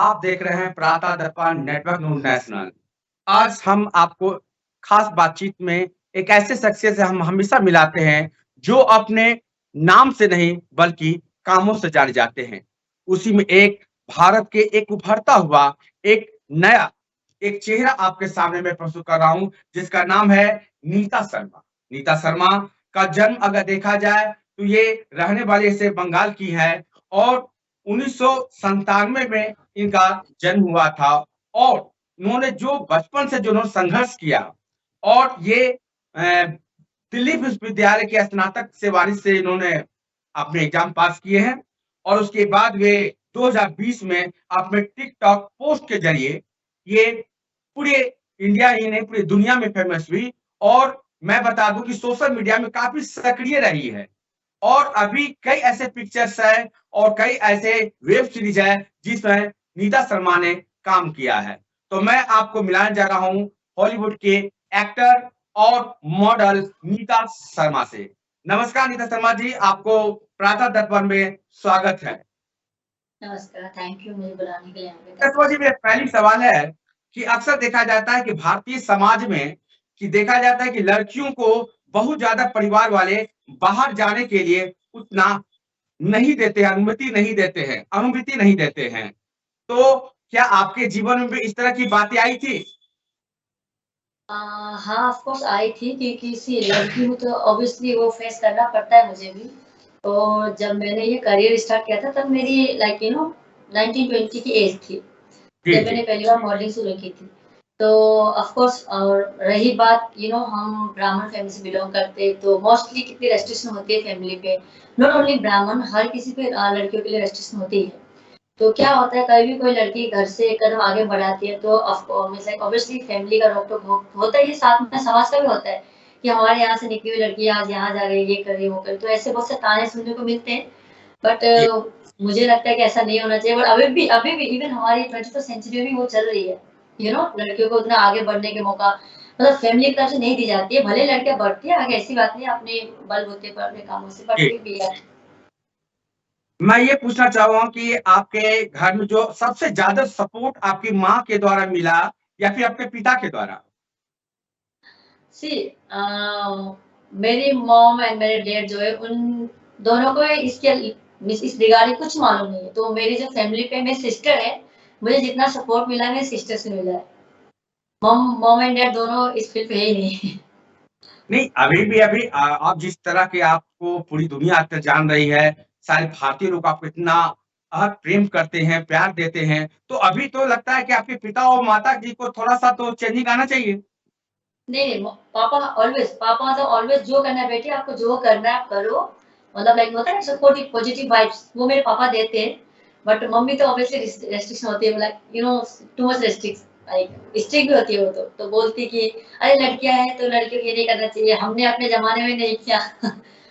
आप देख रहे हैं प्रातः दर्पण नेटवर्क न्यूज नेशनल। आज हम आपको खास बातचीत में एक ऐसे शख्सियत से हम हमेशा मिलाते हैं जो अपने नाम से नहीं बल्कि कामों से जाने जाते हैं। उसी में एक भारत के एक उभरता हुआ एक नया एक चेहरा आपके सामने मैं प्रस्तुत कर रहा हूं जिसका नाम है नीता शर्मा। नीता शर्मा का जन्म अगर देखा जाए तो ये रहने वाले से बंगाल की है और 1997 में इनका जन्म हुआ था और उन्होंने जो बचपन से जो उन्होंने संघर्ष किया और ये दिल्ली विश्वविद्यालय के स्नातक से वारिस से इन्होंने अपने एग्जाम पास किए हैं और उसके बाद वे 2020 में अपने टिकटॉक पोस्ट के जरिए ये पूरे इंडिया ही नहीं पूरी दुनिया में फेमस हुई और मैं बता दूं कि सोशल मीडिया में काफी सक्रिय रही है और अभी कई ऐसे पिक्चर्स है और कई ऐसे वेब सीरीज है जिसमें नीता शर्मा ने काम किया है। तो मैं आपको मिलाने जा रहा हूं हॉलीवुड के एक्टर और मॉडल नीता शर्मा से। नमस्कार नीता शर्मा जी, आपको प्रातः दर्पण में स्वागत है। नमस्कार, थैंक यू मुझे बुलाने के लिए यहाँ पे। नीता शर्मा जी, मेरा पहली सवाल है कि अक्सर देखा जाता है कि भारतीय समाज में कि देखा जाता है कि लड़कियों को बहुत ज्यादा परिवार वाले बाहर जाने के लिए उतना नहीं देते हैं, अनुमति नहीं देते हैं। तो क्या आपके जीवन में भी इस तरह की बातें आई थी? हाँ, ऑफ कोर्स आई थी क्योंकि सी लड़की हूँ तो ऑब्वियसली वो फेस करना पड़ता है मुझे भी। तो जब मैंने ये करियर स्टार्ट किया था तब मेरी 19-20 की एज थी, जी, जब मैंने जी। पहली बार मॉडलिंग शुरू की थी। तो ऑफ कोर्स और रही बात हम ब्राह्मण फैमिली से बिलॉन्ग करते हैं तो मोस्टली कितनी रेस्ट्रिक्शन होती है फैमिली पे। नॉट ओनली ब्राह्मण, हर किसी पे लड़कियों के लिए रेस्ट्रिक्शन होती है। तो क्या होता है कभी भी कोई लड़की घर से एक कदम आगे बढ़ाती है तो ऑब्वियसली फैमिली का रोक-टोक होता ही है, साथ में समाज का भी होता है कि हमारे यहाँ से निकली हुई लड़की आज यहाँ जा रही है, ये कर रही है, वो कर रही है। तो ऐसे बहुत से ताने सुनने को मिलते हैं। बट जी। मुझे लगता है कि ऐसा नहीं होना चाहिए। बट अभी भी इवन हमारी 21st सेंचुरी में भी वो चल रही है। लड़कियों को उतना आगे बढ़ने के मौका मतलब फैमिली की तरफ से नहीं दी जाती है। भले लड़कियाँ बढ़ती है आगे, ऐसी बात नहीं है, अपने बलबूते पर अपने कामों से, बट जी। फिर भी यार। मैं ये पूछना चाहूँगा कि आपके घर में जो सबसे ज़्यादा सपोर्ट आपकी माँ के द्वारा मिला या फिर आपके पिता के द्वारा? सी मेरी मॉम एंड मेरे डैड जो है उन दोनों को इस रिगार्डिंग कुछ मालूम नहीं है। तो मेरी जो फैमिली पे मेरी सिस्टर है, मुझे जितना सपोर्ट मिला है मेरी सिस्टर से मिला है। मॉम मॉम एंड डैड दोनों इस फील्ड पे है ही नहीं। नहीं, अभी आप जिस तरह के आपको पूरी दुनिया अब तक जान रही है, सारे भारतीय लोग आपको इतना प्रेम करते हैं, प्यार देते हैं, तो अभी तो लगता है कि आपके पिता और माता जी को थोड़ा-सा तो चेंजिंग आना चाहिए। नहीं, नहीं, पापा तो ऑलवेज़ जो करना है बेटी आपको जो करना है आप करो। मतलब लाइक होता है ना सपोर्टिव पॉजिटिव वाइब्स वो मेरे पापा देते हैं। बट मम्मी तो ऑब्वियसली रेस्ट्रिक्शन होती है like too much like strict भी होती है वो तो बोलती कि अरे लड़कियाँ हैं तो लड़कियों को ये नहीं करना चाहिए, हमने अपने ज़माने में नहीं किया।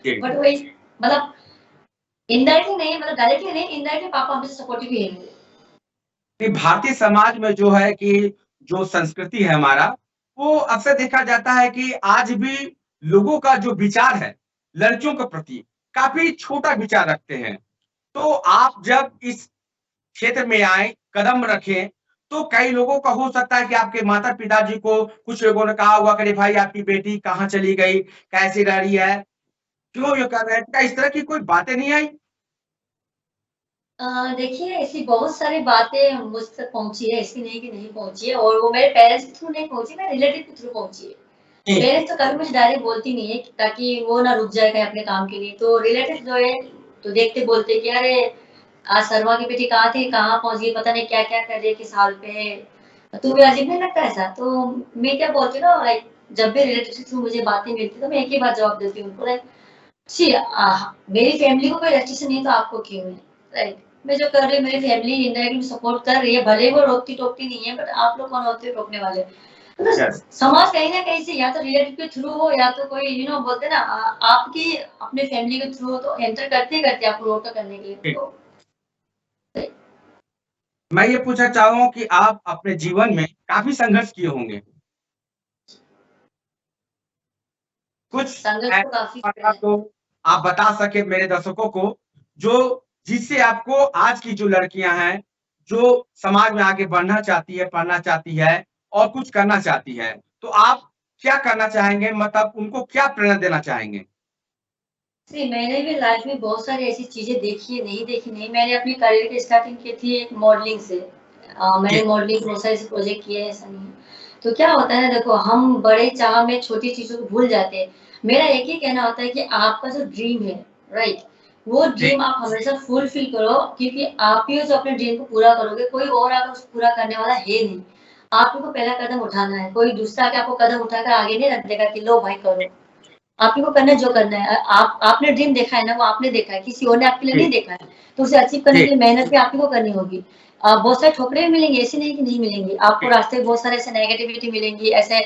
जी, बट वही मतलब इनडायरेक्टली नहीं मतलब डायरेक्टली नहीं, इनडायरेक्टली पापा हमेशा सपोर्टिव ही है मेरे। कि भारतीय समाज में जो है कि जो संस्कृति है हमारा, वो अक्सर देखा जाता है कि आज भी लोगों का जो विचार है, लड़कियों के प्रति काफ़ी छोटा विचार रखते हैं। तो आप जब इस क्षेत्र में आए, कदम रखें, तो कई लोगों का हो सकता है कि आपके माता-पिता जी को कुछ लोगों ने कहा होगा कि अरे भाई आपकी बेटी कहाँ चली गई? कैसी रह रही है? क्यों ये कर रहे हैं? क्या इस तरह की कोई बातें नहीं आई? देखिए ऐसी बहुत सारी बातें मुझ तक पहुँची है, ऐसी नहीं कि नहीं पहुँची है और वो मेरे पेरेंट्स के थ्रू नहीं पहुँची, मेरे रिलेटिव के थ्रू पहुँची है। जी, पेरेंट्स तो कभी मुझे डायरेक्ट बोलती नहीं है ताकि वो ना रुक जाए कहीं अपने काम के लिए, तो रिलेटिव जो है तो देखते बोलते कि अरे आज शर्मा की बेटी कहाँ थी, कहाँ पहुँच गई, पता नहीं क्या-क्या कर रही है, किस हाल पे है। तुम्हें अजीब नहीं लगता ऐसा? तो मैं क्या बोलती हूँ ना लाइक जब भी रिलेटिव के थ्रू मुझे बातें मिलती है तो मैं एक ही बात जवाब देती हूँ उनको लाइक सी मेरी फैमिली को कोई रेस्ट्रिक्शन नहीं है तो आपको क्यों है? राइट? मैं जो कर रही हूँ मेरी फैमिली इनडायरेक्टली सपोर्ट कर रही है, भले ही वो रोकती-टोकती नहीं है बट आप लोग कौन होते हो रोकने वाले? मतलब यस। समाज कहीं न कहीं से या तो रिलेटिव के थ्रू हो या तो कोई बोलते हैं ना आपकी अपने फैमिली के थ्रू हो तो एंटर करते ही करते हैं आपको रोक करने के लिए जी। तो मैं ये पूछना चाहूँगा कि आप अपने जीवन में काफ़ी संघर्ष किए होंगे। कुछ संघर्ष तो काफ़ी ऐसा किया है। तो आप बता सकें मेरे दर्शकों को, जो जिससे आपको आज की जो लड़कियाँ हैं, जो समाज में आगे बढ़ना चाहती है, पढ़ना चाहती है और कुछ करना चाहती है, तो आप क्या करना चाहेंगे? मतलब उनको क्या प्रेरणा देना चाहेंगे? जी, मैंने भी लाइफ़ में बहुत सारी ऐसी चीज़ें देखी है, नहीं देखी नहीं। मैंने अपनी करियर की स्टार्टिंग की थी एक मॉडलिंग से। जी, मैंने मॉडलिंग बहुत सारे ऐसे प्रोजेक्ट किए हैं, ऐसा नहीं है। तो क्या होता है ना देखो, हम बड़े चाह में छोटी चीज़ों को भूल जाते हैं। मेरा एक ही कहना होता है कि आपका जो ड्रीम है, राइट? वो जी, ड्रीम आप हमेशा फुलफ़िल करो क्योंकि आप ही हो जो अपने ड्रीम को पूरा करोगे, कोई और आकर उसको पूरा करने वाला है नहीं। आप ही को पहला कदम उठाना है, कोई दूसरा आके आपको कदम उठाकर आगे नहीं रख देगा कि लो भाई करो। आप ही को करना है जो करना है। आपने ड्रीम देखा है ना, वो आपने देखा है, किसी और ने आपके लिए जी, नहीं देखा है। तो उसे अचीव करने जी, के लिए मेहनत भी आप ही को करनी होगी। बहुत सारे ठोकरें भी मिलेंगी, ऐसे नहीं कि नहीं मिलेंगी। आपको जी, रास्ते में बहुत सारे ऐसे नेगेटिविटी मिलेंगी, ऐसे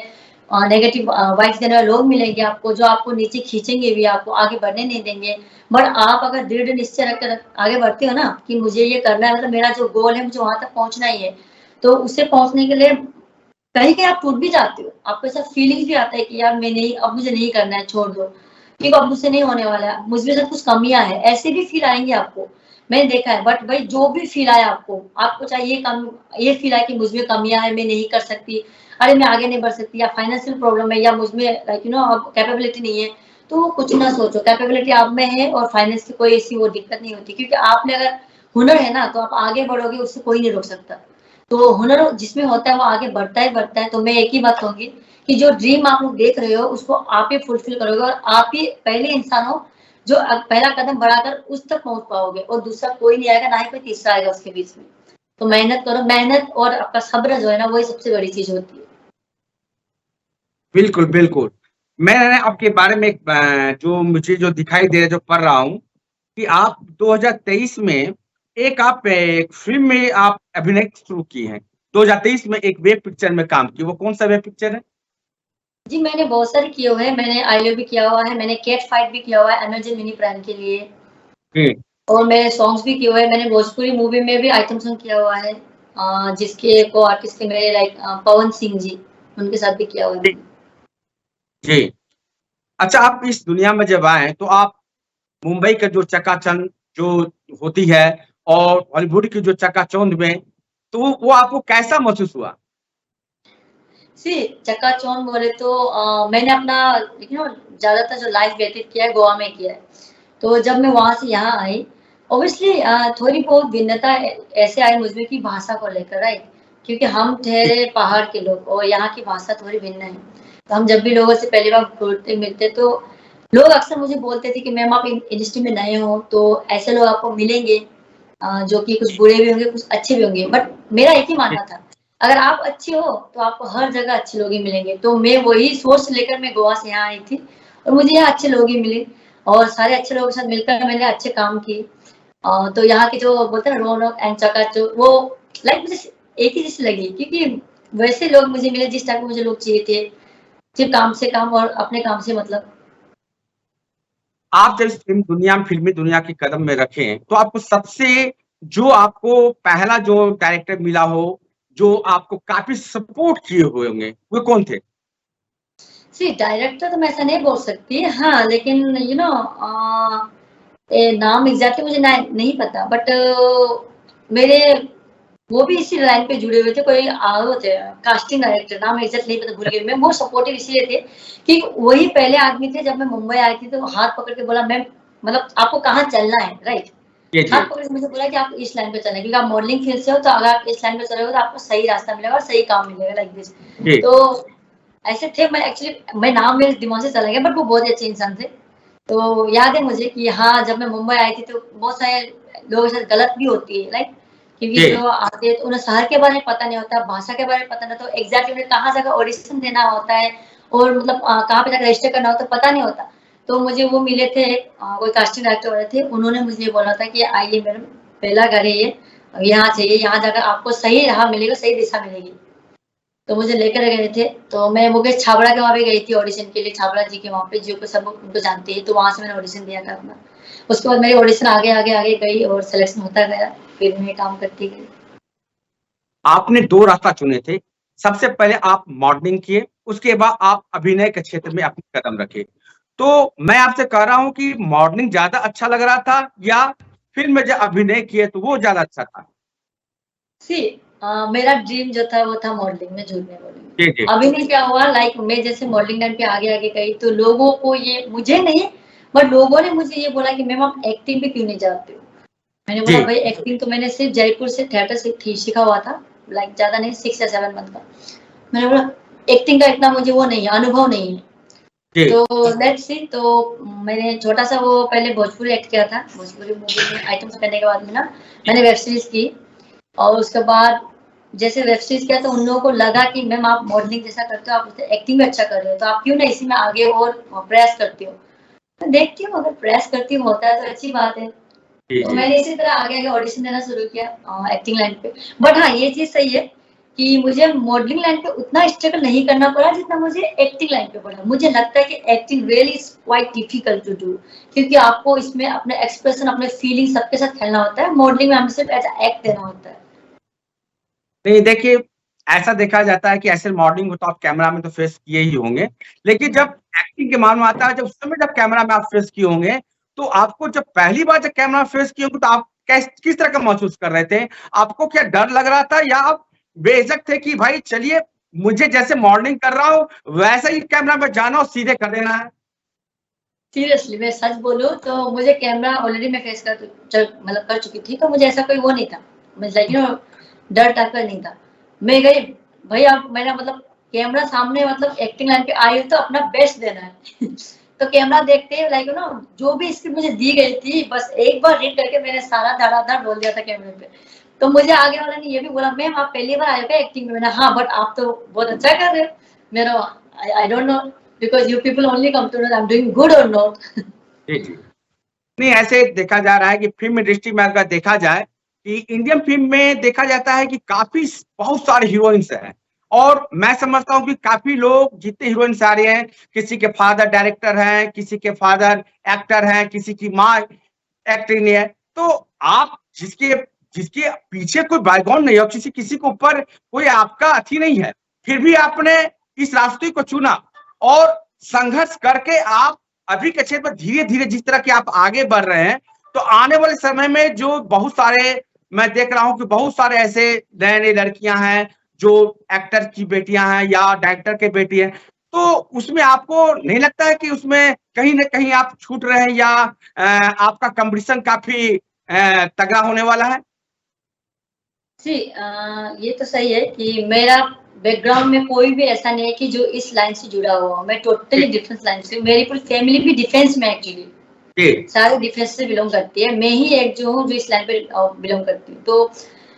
नेगेटिव वाइब्स देने वाले लोग मिलेंगे आपको, जो आपको नीचे खींचेंगे भी, आपको आगे बढ़ने नहीं देंगे। बट आप अगर दृढ़ निश्चय रखकर आगे बढ़ते हो ना कि मुझे ये करना है, मतलब मेरा जो गोल है, मुझे वहाँ तक पहुँचना ही है। तो उससे पहुँचने के लिए कहीं-कहीं आप टूट भी जाते हो। आपको ऐसा फीलिंग्स भी आता है कि यार मैं नहीं अब मुझे नहीं करना है, छोड़ दो। क्योंकि अब मुझसे नहीं होने वाला है, मुझ में शायद कुछ कमियाँ हैं, ऐसे भी फील आएँगे आपको। मैंने देखा है बट भाई जो भी फील आया आपको, आपको चाहे ये फील आए कि मुझ में कमियाँ हैं, मैं नहीं कर सकती, अरे मैं आगे नहीं बढ़ सकती या फाइनेंशियल प्रॉब्लम है या मुझ में लाइक अब कैपेबिलिटी नहीं है, तो कुछ ना सोचो, कैपेबिलिटी आप में है और फाइनेंस की कोई ऐसी वो दिक्कत नहीं होती क्योंकि आप में अगर हुनर है ना, तो आप आगे बढ़ोगे, उससे कोई नहीं रोक सकता। तो हुनर जिसमें होता है वो आगे बढ़ता ही बढ़ता है। तो मैं एक ही बात कहूँगी कि जो ड्रीम आप लोग देख रहे हो उसको आप ही फुलफिल करोगे और आप ही पहले इंसान हो जो पहला कदम बढ़ाकर उस तक पहुँच पाओगे और दूसरा कोई नहीं आएगा, ना ही कोई तीसरा आएगा उसके बीच में। तो मेहनत करो, मेहनत और आपका सब्र जो है ना वही सबसे बड़ी चीज़ होती है। बिल्कुल, बिल्कुल। मैं आपके बारे में एक जो मुझे जो दिखाई दे रहा है, जो पढ़ रहा हूँ कि आप 2023 में एक फ़िल्म में आप अभिनय शुरू की हैं। 2023 में एक वेब पिक्चर में काम की, वो कौन-सा वेब पिक्चर है? जी, मैंने बहुत सारे किए हुए हैं, मैंने आई लव भी किया हुआ है, मैंने कैट फाइट भी किया हुआ है अमेज़न मिनी प्राइम के लिए। हुँ, और मैंने सॉन्ग्स भी किए हुए हैं, मैंने भोजपुरी मूवी में भी आइटम सॉन्ग किया हुआ है। जिसके को आर्टिस्ट थे मेरे लाइक पवन सिंह जी, उनके साथ भी किया हुआ है जी, मैंने। जी। अच्छा, आप इस दुनिया में जब आए, तो आप मुंबई का जो चकाचौंध जो होती है और हॉलीवुड की जो चकाचौंध में, तो वो आपको कैसा महसूस हुआ? सी चकाचौंध बोले तो मैंने अपना ज़्यादातर जो लाइफ़ व्यतीत किया है गोवा में किया है। तो जब मैं वहाँ से यहाँ आई, ऑब्वियसली थोड़ी बहुत भिन्नता ऐसे आई मुझमें कि भाषा को लेकर राइट? क्योंकि हम जी, ठहरे पहाड़ के लोग और यहाँ की भाषा थोड़ी भिन्न है। तो हम जब भी लोगों से पहली बार घुलते-मिलते तो लोग अक्सर मुझे बोलते थे कि मैम आप इंडस्ट्री में नए हो, तो ऐसे लोग आपको मिलेंगे जो कि कुछ बुरे भी होंगे, कुछ अच्छे भी होंगे। बट मेरा एक ही जी, मानना था, अगर आप अच्छे हो, तो आपको हर जगह अच्छे लोग ही मिलेंगे। तो मैं वही सोच लेकर मैं गोवा से यहाँ आई थी और मुझे यहाँ अच्छे लोग ही मिले और सारे अच्छे लोगों के साथ मिलकर मैंने अच्छे काम किए। तो यहाँ की जो बोलते हैं ना रौनक एंड चकाचौंध वो लाइक मुझे एक ही जैसी लगी क्योंकि वैसे लोग मुझे मिले जिस टाइप के मुझे लोग चाहिए थे, सिर्फ़ काम से काम और अपने काम से मतलब। आप जब इस फ़िल्मी दुनिया के कदम में रखे, तो आपको सबसे जो आपको पहला जो डायरेक्टर मिला हो, जो आपको काफ़ी सपोर्ट किए हुए होंगे, वो कौन थे? सी डायरेक्टर तो मैं ऐसा नहीं बोल सकती हाँ, लेकिन नाम एग्ज़ैक्टली मुझे ना नहीं पता बट मेरे वो भी इसी लाइन पे जुड़े हुए थे, कोई वो थे कास्टिंग डायरेक्टर नाम एग्ज़ैक्ट नहीं पता भूल गई मैं, वो सपोर्टिव इसलिए थे कि वही पहले आदमी थे जब मैं मुंबई आई थी तो हाथ पकड़ के बोला मैम मतलब आपको कहाँ चलना है, राइट? जी, हाथ जी, पकड़ के मुझे बोला कि आप इस लाइन पे चलना है क्योंकि आप मॉडलिंग फील्ड से हो तो अगर आप इस लाइन पे चलोगे तो आपको सही रास्ता मिलेगा और सही काम मिलेगा लाइक दिस। जी। तो ऐसे थे मैं एक्चुअली मैं नाम मेरे दिमाग से चला गया बट वो बहुत ही अच्छे इंसान थे। तो याद है मुझे कि हाँ, जब मैं मुंबई आई थी तो बहुत सारे लोगों के साथ गलत भी होती है राइट? क्योंकि जी, जो आते हैं तो उन्हें शहर के बारे में पता नहीं होता, भाषा के बारे में पता नहीं होता, तो एग्ज़ैक्टली उन्हें कहाँ जाकर ऑडिशन देना होता है और मतलब कहाँ पे जाकर रजिस्टर करना होता है, पता नहीं होता। तो मुझे वो मिले थे कोई कास्टिंग डायरेक्टर वाले थे, उन्होंने मुझे ये बोला था कि आइए मैडम पहला घर है ये, यहाँ चाहिए, यहाँ जाकर आपको सही राह मिलेगा, सही दिशा मिलेगी। तो मुझे लेकर गए थे, तो मैं मुकेश छाबड़ा के वहाँ पे गई थी ऑडिशन के लिए, छाबड़ा जी के वहाँ पे, जो को सब उनको जानते हैं, तो वहाँ से मैंने ऑडिशन दिया था अपना। उसके बाद मेरी ऑडिशन आगे, आगे, आगे गई और सिलेक्शन होता गया, फिर मैं काम करती गई। आपने 2 रास्ता चुने थे। सबसे पहले आप मॉडलिंग किए, उसके बाद आप अभिनय के क्षेत्र में अपने कदम रखे। तो मैं आपसे कह रहा हूँ कि मॉडलिंग ज़्यादा अच्छा लग रहा था या फ़िल्म में जो अभिनय किए तो वो ज़्यादा अच्छा था? सी मेरा ड्रीम जो था वो था मॉडलिंग में, झूठ नहीं जी, बोलूँगी। जी। अभी नहीं क्या हुआ लाइक मैं जैसे मॉडलिंग लाइन पे आगे-आगे गई तो लोगों को ये मुझे नहीं बट लोगों ने मुझे ये बोला कि मैम आप एक्टिंग पे क्यों नहीं जाते हो? मैंने बोला जी, भाई एक्टिंग तो मैंने सिर्फ जयपुर से थिएटर सीखा हुआ था, लाइक ज़्यादा नहीं 6 या 7 मंथ का। मैंने बोला एक्टिंग का इतना मुझे वो नहीं है, अनुभव नहीं है। जी, तो लेट्स सी तो मैंने छोटा-सा वो पहले भोजपुरी एक्ट किया था। भोजपुरी मूवी में आइटम्स करने के बाद में ना मैंने वेब सीरीज़ की और उसके बाद जैसे वेब सीरीज़ किया तो उन लोगों को लगा कि मैम आप मॉडलिंग जैसा करते हो, आप उससे एक्टिंग भी अच्छा कर रहे हो, तो आप क्यों ना इसी में आगे और प्रयास करते हो। तो देखती हूँ अगर प्रयास करती हूँ होता है तो अच्छी बात है। जी, तो जी। मैंने इसी तरह आगे-आगे ऑडिशन देना शुरू किया एक्टिंग लाइन पे। बट हाँ, ये चीज़ सही है कि मुझे मॉडलिंग लाइन पे उतना स्ट्रगल नहीं करना पड़ा जितना मुझे एक्टिंग लाइन पे पड़ा। मुझे लगता है कि acting really is quite difficult to do क्योंकि आपको इसमें अपने एक्सप्रेशन, अपने फीलिंग सबके साथ खेलना होता है। मॉडलिंग में हमें सिर्फ एज़ अ एक्ट देना होता है। नहीं देखिए, ऐसा देखा जाता है कि ऐसे मॉडलिंग को तो आप कैमरा में तो फेस किए ही होंगे। लेकिन हुँ। जब एक्टिंग के मामला में आता है, जब उस समय जब कैमरा में आप फेस किए होंगे, तो आपको जब पहली बार जब कैमरा फेस किए होंगे तो आप किस तरह का महसूस कर रहे थे? आपको क्या डर लग रहा था या आप बेझिझक थे कि भाई चलिए मुझे जैसे मॉडलिंग कर रहा हूँ, वैसा ही कैमरा में जाना और सीधे कर देना है? सीरियसली मैं सच बोलूँ तो मुझे कैमरा ऑलरेडी मैं फेस मतलब कर चुकी थी, तो मुझे ऐसा कोई वो नहीं था। मीन्स लाइक डर टाइप का नहीं था। मैं गई भई अब मेरा मतलब कैमरा सामने मतलब एक्टिंग लाइन पे आई हूँ तो अपना बेस्ट देना है। तो कैमरा देखते ही लाइक जो भी स्क्रिप्ट मुझे दी गई थी बस एक बार रीड करके मैंने सारा धड़ाधड़ बोल दिया था कैमरे पे। तो मुझे आगे वाले ने ये भी बोला मैम आप पहली बार आए हो क्या एक्टिंग में? मैंने हाँ, बट आप तो बहुत अच्छा कर रहे हो। मेरा I don't know because you people only come to know I am doing good or not. जी, जी। नहीं ऐसे देखा जा रहा है कि फ़िल्म इंडस्ट्री में अगर देखा जाए कि इंडियन फ़िल्म में देखा जाता है कि काफ़ी बहुत सारे हीरोइन्स हैं और मैं समझता हूँ कि काफ़ी लोग जितने हीरोइन्स आ रहे हैं, किसी के फादर डायरेक्टर हैं, किसी के फादर एक्टर हैं, किसी की माँ एक्टिंग है। तो आप जिसके जिसके पीछे कोई बैकग्राउंड नहीं है और किसी किसी के ऊपर कोई आपका अथी नहीं है, फिर भी आपने इस रास्ते को चुना और संघर्ष करके आप अभी के क्षेत्र में धीरे-धीरे जिस तरह के आप आगे बढ़ रहे हैं, तो आने वाले समय में जो बहुत सारे मैं देख रहा हूँ कि बहुत सारे ऐसे नए-नए लड़कियाँ हैं, जो एक्टर की बेटियाँ हैं या डायरेक्टर की बेटी है। तो उसमें आपको नहीं लगता है कि उसमें कहीं न कहीं आप छूट रहे हैं या आपका कॉम्पिटिशन काफ़ी तगड़ा होने वाला है? सी ये तो सही है कि मेरा बैकग्राउंड में कोई भी ऐसा नहीं है कि जो इस लाइन से जुड़ा हुआ हो। मैं जी, टोटली डिफरेंट लाइन से मेरी पूरी फैमिली भी डिफेंस में है एक्चुअली। जी, सारे डिफेंस से बिलॉन्ग करती है। मैं ही एक जो हूँ जो इस लाइन पे बिलॉन्ग करती हूँ। तो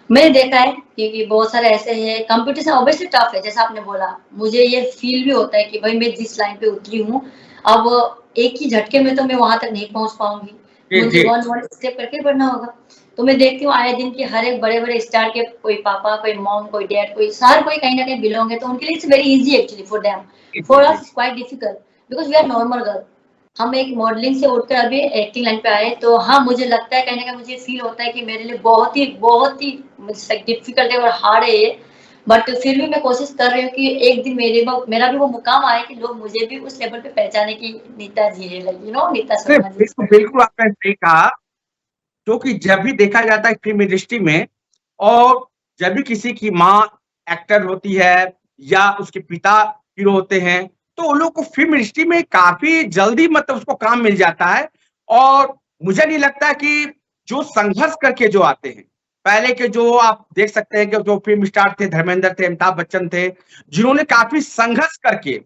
मैंने देखा है कि बहुत सारे ऐसे हैं कॉम्पिटिशन ऑब्वियसली टफ है जैसा आपने बोला। मुझे ये फ़ील भी होता है कि भई मैं जिस लाइन पे उतरी हूँ, अब एक ही झटके में तो मैं वहाँ तक नहीं पहुँच पाऊँगी। जी, मुझे जी। वन वन स्टेप करके बढ़ना होगा। तो मैं देखती हूँ आए दिन कि हर एक बड़े-बड़े स्टार के कोई पापा, कोई मॉम, कोई डैड, कोई हर कोई कहीं न कहीं बिलॉन्ग है। तो उनके लिए it's very easy actually for them. जी, जी, फॉर अस जी। It's quite difficult because we are normal girl. हम एक मॉडलिंग से उठकर अभी एक्टिंग लाइन पे आए, तो हाँ, मुझे लगता है कहीं न कहीं मुझे फ़ील होता है कि मेरे लिए बहुत ही मीन्स लाइक डिफ़िकल्ट है और हार्ड है ये। बट फिर भी मैं कोशिश कर रही हूँ कि एक दिन मेरा भी वो मुकाम आए कि लोग मुझे भी उस लेवल पे पहचाने कि नीता जी है लाइक नीता नहीं, शर्मा जी। बिल्कुल, बिल्कुल आपने सही कहा, क्योंकि जब भी देखा जाता है फ़िल्म इंडस्ट्री में और जब भी किसी की माँ एक्टर होती है या उसके पिता हीरो होते हैं, तो उन लोग को फ़िल्म इंडस्ट्री में काफ़ी जल्दी मतलब उसको काम मिल जाता है और मुझे नहीं लगता कि जो संघर्ष करके जो आते हैं, पहले के जो आप देख सकते हैं कि जो फ़िल्म स्टार थे, धर्मेंद्र थे, अमिताभ बच्चन थे, जिन्होंने काफ़ी संघर्ष करके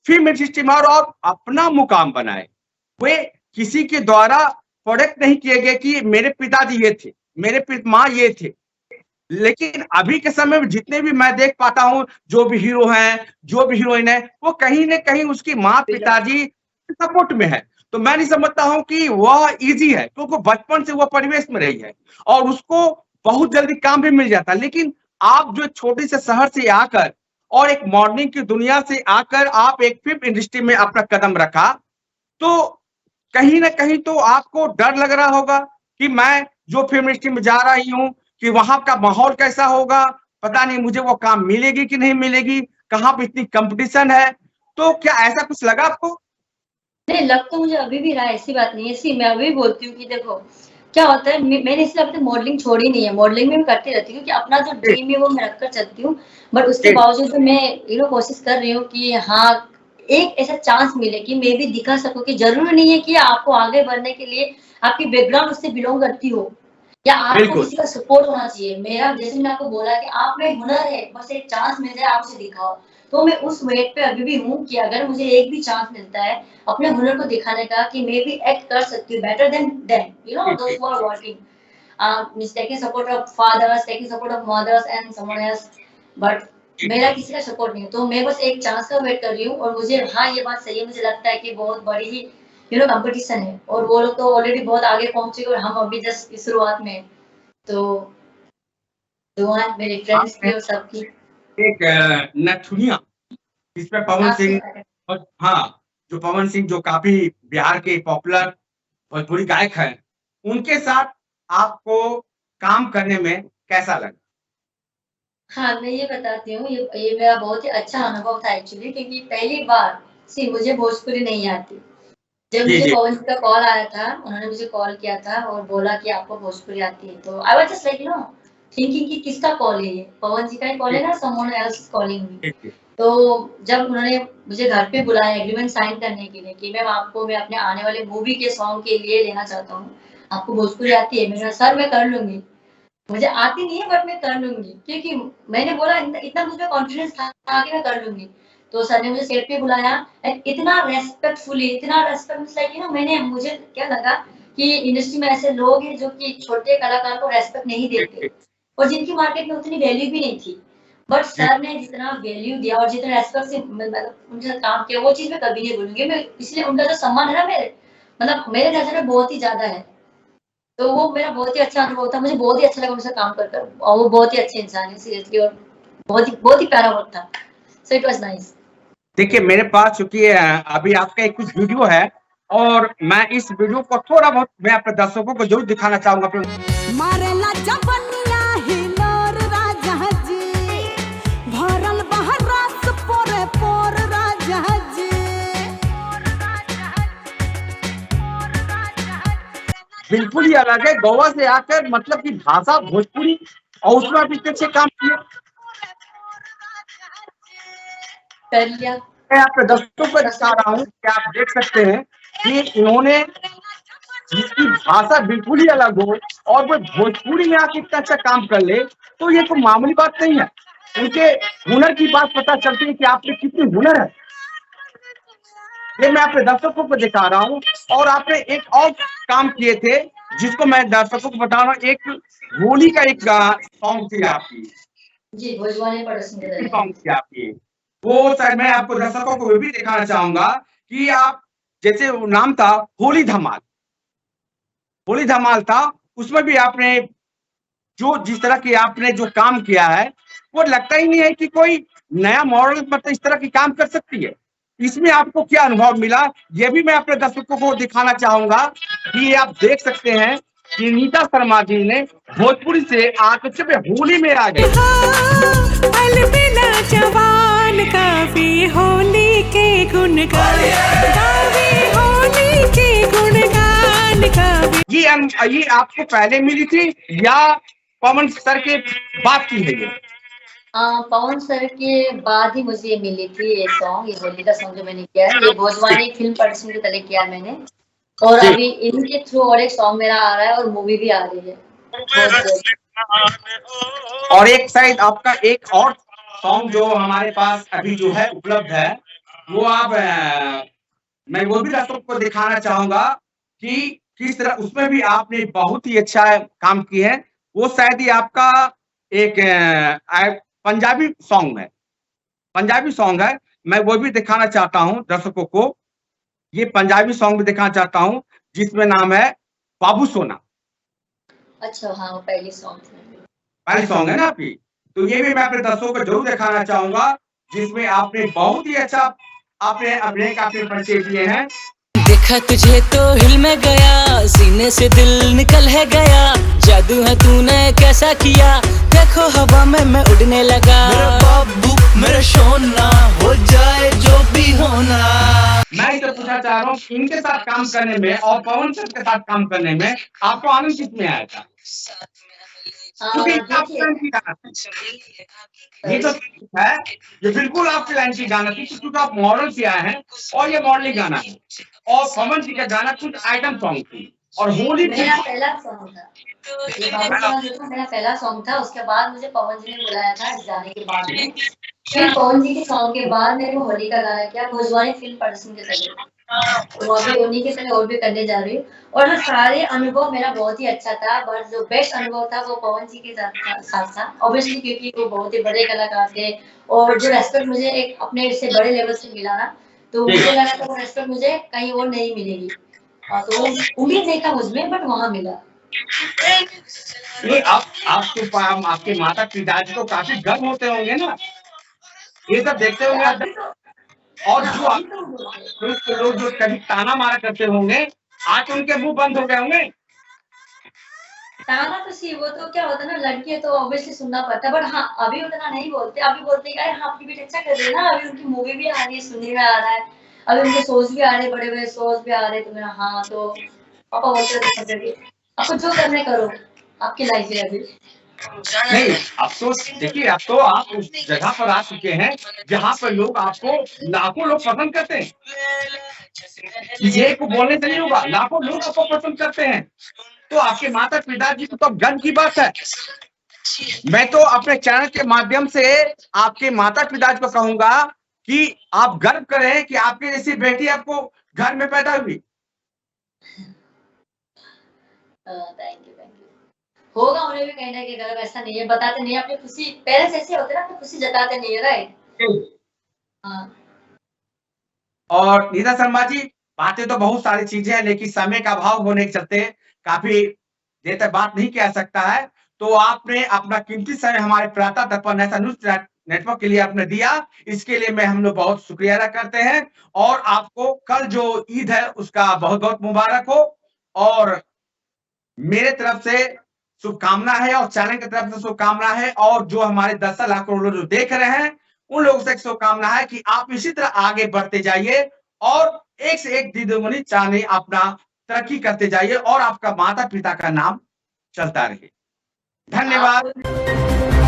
फ़िल्म इंडस्ट्री में और अपना मुकाम बनाए। वे किसी के द्वारा प्रोडक्ट नहीं किए गए कि मेरे पिताजी ये थे, मेरे माँ ये थे। लेकिन अभी के समय में जितने भी मैं देख पाता हूँ, जो भी हीरो हैं, जो भी हीरोइन है, वो कहीं न कहीं उसकी माँ-पिताजी सपोर्ट में है। तो मैं नहीं समझता हूँ कि वह ईज़ी है, क्योंकि बचपन से वो परिवेश में रही है और उसको बहुत जल्दी काम भी मिल जाता है। लेकिन आप जो छोटे से शहर से आकर और एक मॉडलिंग की दुनिया से आकर आप एक फ़िल्म इंडस्ट्री में अपना कदम रखा, तो कहीं न कहीं तो आपको डर लग रहा होगा कि मैं जो फ़िल्म इंडस्ट्री में जा रही हूँ, कि वहाँ का माहौल कैसा होगा? पता नहीं मुझे वो काम मिलेगी कि नहीं मिलेगी? कहाँ पे इतनी कॉम्पिटिशन है? तो क्या ऐसा कुछ लगा आपको? नहीं, लग तो मुझे अभी भी रहा है, ऐसी बात नहीं है। सी मैं अभी भी बोलती हूँ कि देखो, क्या होता है मैंने इसलिए अभी तक मॉडलिंग छोड़ी नहीं है। मॉडलिंग में मैं करती रहती हूँ कि अपना जो जी, ड्रीम है वो मैं रखकर चलती हूँ। बट उसके जी, बावजूद भी मैं कोशिश कर रही हूँ कि हाँ, एक ऐसा चांस मिले कि मैं भी दिखा सकूँ कि ज़रूरी नहीं है कि आपको आगे बढ़ने के लिए आपकी बैकग्राउंड उससे बिलॉन्ग करती हो या आपको बिल्कुल। किसी का सपोर्ट होना चाहिए। मेरा जैसे मैंने आपको बोला कि आप में हुनर है, बस एक चांस मिल जाए आप उसे दिखाओ। तो मैं उस वेट पे अभी भी हूँ कि अगर मुझे एक भी चांस मिलता है अपने हुनर को दिखाने का कि मैं भी एक्ट कर सकती हूँ बेटर देन देम, जी, दोज़ जी, who are working. Means taking support of fathers, taking support of mothers and someone else, but जी। मेरा किसी का सपोर्ट नहीं है। तो मैं बस एक चांस का वेट कर रही हूँ और मुझे हाँ, ये बात सही है, मुझे लगता है कि बहुत बड़ी ही कॉम्पिटिशन है और वो लोग तो ऑलरेडी बहुत आगे पहुँच चुके हैं और हम अभी जस्ट इस शुरुआत में हैं। तो दुआएँ मेरे फ्रेंड्स आपने की और सबकी एक नथुनिया जिसमें पवन आपसे सिंह और हाँ, जो पवन सिंह जो काफ़ी बिहार के पॉपुलर भोजपुरी गायक हैं, उनके साथ आपको काम करने में कैसा लगा? हाँ, मैं ये बताती हूँ, ये मेरा बहुत ही अच्छा अनुभव था एक्चुअली क्योंकि पहली बार मुझे भोजपुरी नहीं आती। जब जी, मुझे जी। पवन का कॉल आया था, उन्होंने मुझे कॉल किया था और बोला कि आपको भोजपुरी आती है, तो I was just like thinking कि किसका कॉल है ये? पवन जी का ही कॉल जी, है ना, someone else is calling me. जी, जी। तो जब उन्होंने मुझे घर पे बुलाया एग्रीमेंट साइन करने के लिए कि मैम आपको मैं अपने आने वाले मूवी के सॉन्ग के लिए लेना चाहता हूँ। आपको भोजपुरी आती है? मैंने कहा सर मैं कर लूँगी। मुझे आती नहीं है बट मैं कर लूँगी क्योंकि मैंने बोला इतना मुझ में कॉन्फिडेंस था कि मैं कर लूँगी। तो सर ने मुझे सेट पे बुलाया एंड इतना रेस्पेक्टफुली इतना रेस्पेक्ट मीन्स लाइक मैंने मुझे क्या लगा कि इंडस्ट्री में ऐसे लोग हैं जो कि छोटे कलाकार को रेस्पेक्ट नहीं जी, देते जी, और जिनकी मार्केट में उतनी वैल्यू भी नहीं थी। But ji. सर ने जितना वैल्यू दिया और जितना रेस्पेक्ट से मतलब उनके साथ काम किया वो चीज़ मैं कभी नहीं भूलूँगी। मैं इसलिए उनका जो सम्मान है ना मेरे नज़र में बहुत ही ज़्यादा है। तो वो मेरा बहुत ही अच्छा अनुभव था, मुझे बहुत ही अच्छा लगा उनसे काम कर और वो बहुत ही अच्छे इंसान हैं सीरियसली और बहुत ही प्यारा वक़्त था। So it was nice. देखिए मेरे पास चूँकि अभी आपका एक कुछ वीडियो है और मैं इस वीडियो को थोड़ा बहुत मैं अपने दर्शकों को ज़रूर दिखाना चाहूँगा अपने मारेला जवनिया हिलोर राजा जी भरल बहर रस पोरे पोर राजा जी बिल्कुल ही अलग है, गोवा से आकर मतलब कि भाषा भोजपुरी और उसमें आप इतने अच्छे काम किए। कर लिया। मैं अपने दर्शकों को दिखा रहा हूँ कि आप देख सकते हैं कि इन्होंने जिसकी भाषा बिल्कुल ही अलग हो और वो भोजपुरी में आके इतना अच्छा काम कर ले, तो ये कोई मामूली बात नहीं है। उनके हुनर की बात पता चलती है कि आप में कितनी हुनर है। ये मैं अपने दर्शकों को दिखा रहा हूँ और आपने एक और काम किए थे, जिसको मैं दर्शकों को बता रहा हूँ, एक होली का एक सॉन्ग थी आपकी। जी, भोजपुरी प्रोडक्शन के ज़रिए। सॉन्ग थी आपकी। वो शायद मैं आपको दर्शकों को वो भी दिखाना चाहूँगा कि आप जैसे वो नाम था होली धमाल। होली धमाल था, उसमें भी आपने जो जिस तरह की आपने जो काम किया है, वो लगता ही नहीं है कि कोई नया मॉडल मतलब इस तरह की काम कर सकती है। इसमें आपको क्या अनुभव मिला? ये भी मैं अपने दर्शकों को दिखाना चाहूँगा कि ये आप देख सकते हैं कि नीता शर्मा जी ने भोजपुरी से आकर जब होली में आ गए। अलबेला जवान काफी होली के गुणगान गावे होली के गुणगान गावे ये आपको पहले मिली थी या पवन सर के बाद की है ये? पवन सर के बाद ही मुझे ये मिली थी ये सॉन्ग, ये होली का सॉन्ग जो मैंने किया है, ये भोजपुरी फिल्म प्रोडक्शन के तले किया है मैंने और जी। अभी इनके थ्रू और एक सॉन्ग मेरा आ रहा है और मूवी भी आ रही है। बहुत जल्द। और एक शायद आपका एक और सॉन्ग जो हमारे पास अभी जो है उपलब्ध है, वो आप मैं वो भी दर्शकों को दिखाना चाहूँगा कि किस तरह उसमें भी आपने बहुत ही अच्छा काम किए हैं। वो शायद ही आपका एक पंजाबी सॉन्ग है। पंजाबी सॉन्ग है, मैं वो भी दिखाना चाहता हूँ दर्शकों को। ये पंजाबी सॉन्ग भी दिखाना चाहता हूँ, जिसमें नाम है बाबू सोना। अच्छा हाँ, वो पहली सॉन्ग थी। पहली सॉन्ग है ना आपकी? तो ये भी मैं अपने दर्शकों को ज़रूर दिखाना चाहूँगा, जिसमें आपने बहुत ही अच्छा आपने अभिनय का आपने परिचय दिए हैं। देखा तुझे तो हिल में गया, सीने से दिल निकल है गया, जादू है तूने कैसा किया, देखो हवा में मैं उड़ने लगा। मेरा बाबू मेरा सोना हो जाए जो भी होना। मैं इसे पूछना चाह रहा हूँ, इनके साथ काम करने में और पवन सर के साथ काम करने में आपको आनंद किसमें आया था? क्योंकि आपकी लाइन की गाना थी। ये तो है, ये बिल्कुल आपकी लाइन की गाना थी, क्योंकि आप मॉडल से आए हैं और ये मॉडलिंग गाना है। और पवन जी का गाना कुछ आइटम सॉन्ग थी और होली मेरा पहला सॉन्ग था, ये बाबू सोना जो था मेरा पहला सॉन्ग था। उसके बाद मुझे पवन जी ने बुलाया था जाने के बाद में। फिर पवन जी के सॉन्ग के बाद मैंने वो होली का गाना किया भोजवानी फिल्म प्रोडक्शन के तहत। तो अभी उन्हीं के साथ और भी करने जा रही हूँ। और वो सारे अनुभव मेरा बहुत ही अच्छा था, बट जो बेस्ट अनुभव था वो पवन जी के साथ था। ऑब्वियसली क्योंकि वो बहुत ही बड़े कलाकार थे और जो रेस्पेक्ट मुझे एक अपने से बड़े लेवल से मिला ना, तो मुझे लगा था वो रेस्पेक्ट मुझे कहीं और नहीं मिलेगी। तो उम्मीद नहीं था मुझमें, बट वहाँ मिला। ये आपके माता पिताजी को काफी गर्व होते होंगे ना, ये सब देखते होंगे आप। और जो लोग जो कभी ताना मारा करते होंगे, आज उनके मुंह बंद हो गए होंगे। ताना तो सी वो तो क्या होता है ना, लड़की है तो ऑब्वियसली सुनना पड़ता है, बट हाँ अभी उतना नहीं बोलते। अभी बोलते हैं अरे हाँ आपकी बेटी अच्छा कर रही है ना, अभी उनकी मूवी भी आ रही है, सुनने में आ रहा है, अभी उनके शोज भी आ रहे, बड़े बड़े शोज भी आ रहे। तो मेरा हाँ, तो पापा बोलते थे आपको जो करने करो, आपकी लाइफ है अभी। नहीं, अब तो देखिए, अब तो आप उस जगह पर आ चुके हैं जहाँ पर लोग आपको लाखों लोग पसंद करते हैं। ये को बोलने से नहीं होगा, लाखों लोग आपको पसंद करते हैं। तो आपके माता पिताजी को तो गर्व की बात है। मैं तो अपने चैनल के माध्यम से आपके माता पिताजी को कहूंगा कि आप गर्व करें कि आपके जैसी बेटी आपको घर में पैदा हुई। थैंक यू होगा उन्हें भी कहीं ना कहीं गर्व। ऐसा नहीं है, बताते नहीं अपनी खुशी, पेरेंट्स ऐसे होते ना, अपनी खुशी जताते नहीं है, राइट। हाँ। और नीता शर्मा जी, बातें तो बहुत सारी चीजें हैं, लेकिन समय का अभाव होने के चलते काफी देर तक बात नहीं किया सकता है। तो आपने अपना कीमती समय हमारे प्रातः दर्पण ऐसा न्यूज नेटवर्क के लिए आपने दिया, इसके लिए मैं हम लोग बहुत शुक्रिया अदा करते हैं। और आपको कल जो ईद है उसका बहुत बहुत मुबारक हो। और मेरे तरफ से शुभकामना है और चैनल की तरफ से शुभकामना है, और जो हमारे 10 लाख करोड़ जो देख रहे हैं उन लोगों से शुभकामना है कि आप इसी तरह आगे बढ़ते जाइए और एक से एक दीदुगनी चांदी अपना तरक्की करते जाइए और आपका माता पिता का नाम चलता रहे। धन्यवाद।